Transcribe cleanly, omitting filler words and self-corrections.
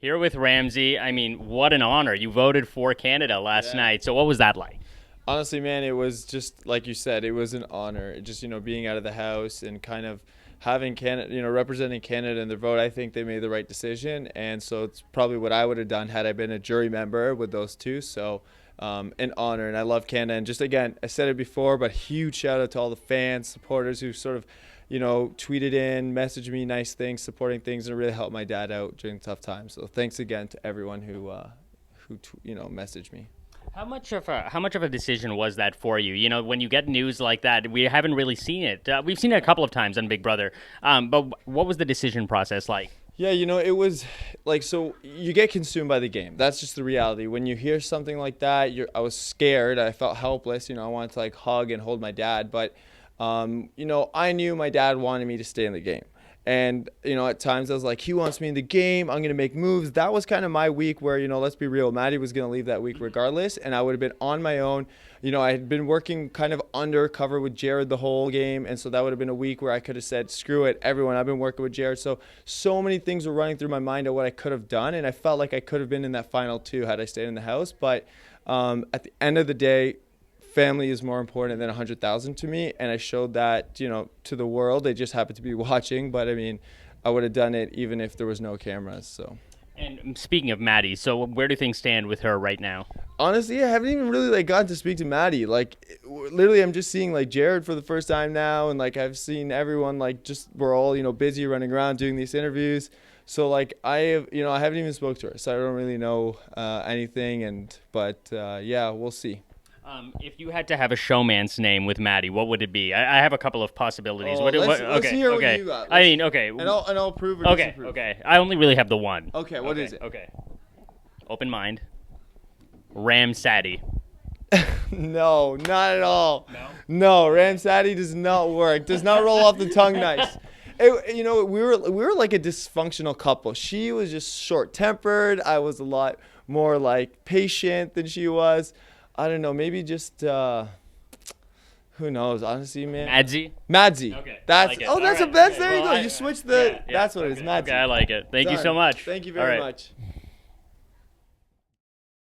Here with Ramsey. I mean, what an honor. You voted for Canada last night. So what was that like? Honestly, man, it was just like you said. It was an honor. Just being out of the house and kind of having Canada, representing Canada in their vote. I think they made the right decision, and so it's probably what I would have done had I been a jury member with those two. So, an honor, and I love Canada. And just again, I said it before, but huge shout out to all the fans, supporters who sort of, tweeted in, messaged me nice things, supporting things, and really helped my dad out during tough times. So thanks again to everyone who messaged me. How much of a decision was that for you? You know, when you get news like that, we haven't really seen it. We've seen it a couple of times on Big Brother. But what was the decision process like? Yeah, it was like, so you get consumed by the game. That's just the reality. When you hear something like that, I was scared. I felt helpless. I wanted to like hug and hold my dad. But, I knew my dad wanted me to stay in the game. And, at times I was like, he wants me in the game. I'm going to make moves. That was kind of my week where, let's be real, Maddie was going to leave that week regardless. And I would have been on my own. I had been working kind of undercover with Jared the whole game. And so that would have been a week where I could have said, screw it, everyone. I've been working with Jared. So many things were running through my mind of what I could have done. And I felt like I could have been in that final two had I stayed in the house. But at the end of the day, family is more important than 100,000 to me, and I showed that to the world. They just happened to be watching, but I mean, I would have done it even if there was no cameras. So. And speaking of Maddie, so where do things stand with her right now? Honestly, I haven't even really gotten to speak to Maddie. Literally, I'm just seeing Jared for the first time now, and I've seen everyone we're all busy running around doing these interviews. So I have I haven't even spoke to her, so I don't really know anything. But we'll see. If you had to have a showman's name with Maddie, what would it be? I have a couple of possibilities. Let's hear what you got. Okay. And I'll prove or disapprove. Okay. I only really have the one. Okay, what is it? Okay. Open mind. Ramsey. No, not at all. No? No, Ramsey does not work. Does not roll off the tongue nice. We were like a dysfunctional couple. She was just short-tempered. I was a lot more patient than she was. I don't know, maybe just who knows, honestly, man. Madsy. Okay. That's there you go. You switched the that's what it is, Madsy. Okay, I like it. Thank you so much. Thank you very much.